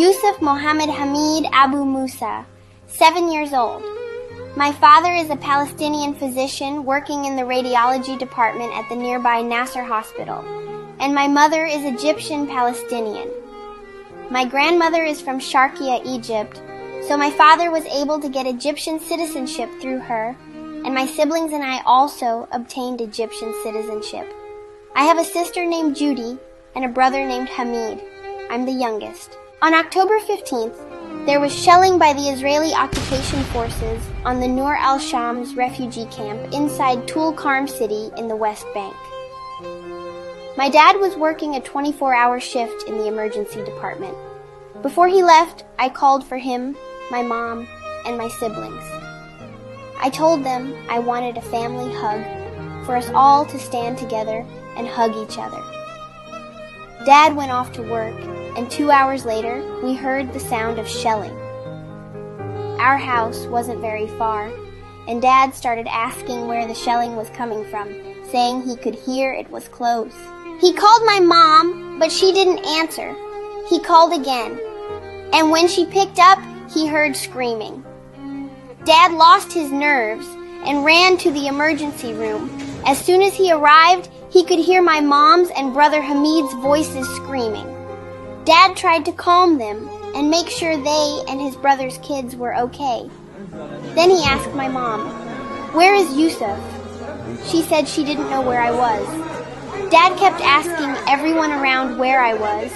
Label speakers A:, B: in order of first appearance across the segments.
A: Yusuf Mohammed Hamid Abu Musa, 7 years old. My father is a Palestinian physician working in the radiology department at the nearby Nasser Hospital, and my mother is Egyptian Palestinian. My grandmother is from Sharqiya, Egypt, so my father was able to get Egyptian citizenship through her, and my siblings and I also obtained Egyptian citizenship. I have a sister named Judy and a brother named Hamid. I'm the youngest. On October 15th, there was shelling by the Israeli occupation forces on the Nur al-Shams refugee camp inside Tulkarm city in the West Bank. My dad was working a 24-hour shift in the emergency department. Before he left, I called for him, my mom, and my siblings. I told them I wanted a family hug, for us all to stand together and hug each other. Dad went off to work, and 2 hours later, we heard the sound of shelling. Our house wasn't very far, and Dad started asking where the shelling was coming from, saying he could hear it was close. He called my mom, but she didn't answer. He called again, and when she picked up, he heard screaming. Dad lost his nerves and ran to the emergency room. As soon as he arrived, he could hear my mom's and brother Hamid's voices screaming. Dad tried to calm them and make sure they and his brother's kids were okay. Then he asked my mom, "Where is Yusuf?" She said she didn't know where I was. Dad kept asking everyone around where I was,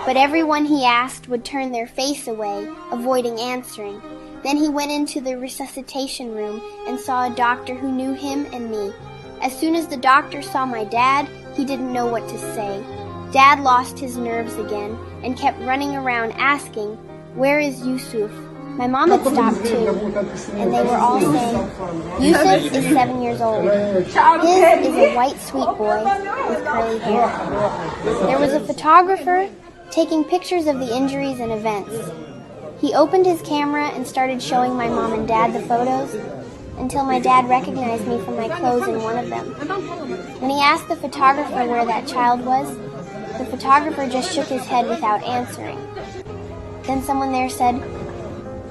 A: but everyone he asked would turn their face away, avoiding answering. Then he went into the resuscitation room and saw a doctor who knew him and me. As soon as the doctor saw my dad, he didn't know what to say. Dad lost his nerves again and kept running around asking, "Where is Yusuf?" My mom had stopped too, and they were all saying, "Yusuf is 7 years old. His is a white sweet boy with curly hair." There was a photographer taking pictures of the injuries and events. He opened his camera and started showing my mom and dad the photos until my dad recognized me from my clothes in one of them. When he asked the photographer where that child was, the photographer just shook his head without answering. Then someone there said,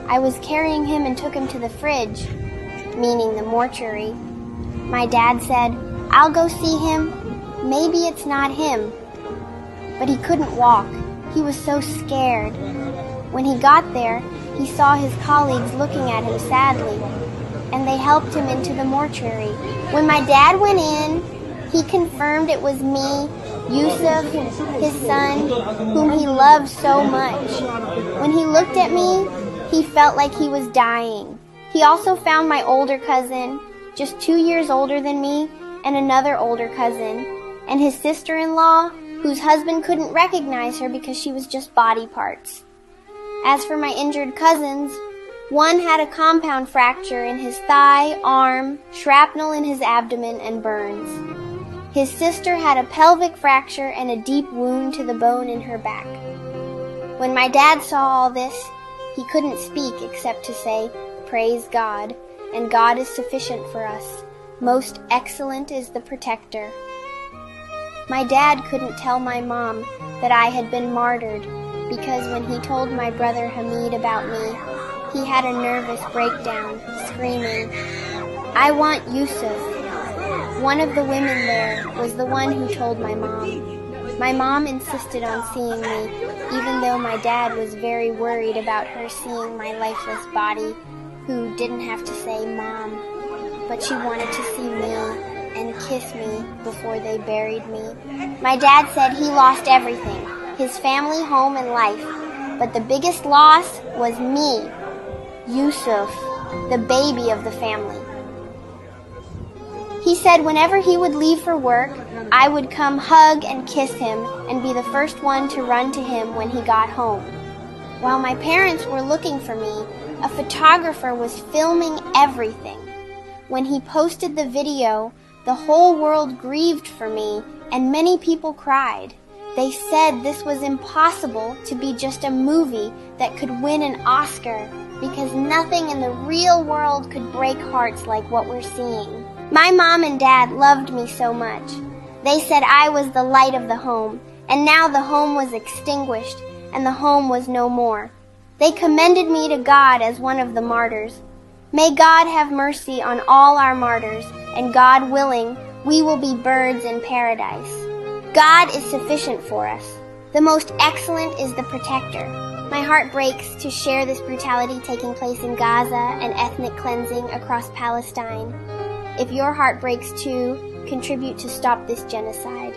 A: "I was carrying him and took him to the fridge," meaning the mortuary. My dad said, "I'll go see him. Maybe it's not him." But he couldn't walk. He was so scared. When he got there, he saw his colleagues looking at him sadly, and they helped him into the mortuary. When my dad went in, he confirmed it was me, Yusuf, his son, whom he loved so much. When he looked at me, he felt like he was dying. He also found my older cousin, just 2 years older than me, and another older cousin, and his sister-in-law, whose husband couldn't recognize her because she was just body parts. As for my injured cousins, one had a compound fracture in his thigh, arm, shrapnel in his abdomen, and burns. His sister had a pelvic fracture and a deep wound to the bone in her back. When my dad saw all this, he couldn't speak except to say, "Praise God, and God is sufficient for us. Most excellent is the protector." My dad couldn't tell my mom that I had been martyred, because when he told my brother Hamid about me, he had a nervous breakdown, screaming, "I want Yusuf." One of the women there was the one who told my mom. My mom insisted on seeing me, even though my dad was very worried about her seeing my lifeless body, who didn't have to say Mom, but she wanted to see me and kiss me before they buried me. My dad said he lost everything, his family, home, and life, but the biggest loss was me, Yusuf, the baby of the family. He said whenever he would leave for work, I would come hug and kiss him and be the first one to run to him when he got home. While my parents were looking for me, a photographer was filming everything. When he posted the video, the whole world grieved for me and many people cried. They said this was impossible to be just a movie that could win an Oscar because nothing in the real world could break hearts like what we're seeing. My mom and dad loved me so much. They said I was the light of the home, and now the home was extinguished, and the home was no more. They commended me to God as one of the martyrs. May God have mercy on all our martyrs, and God willing, we will be birds in paradise. God is sufficient for us. The most excellent is the protector. My heart breaks to share this brutality taking place in Gaza and ethnic cleansing across Palestine. If your heart breaks too, contribute to stop this genocide.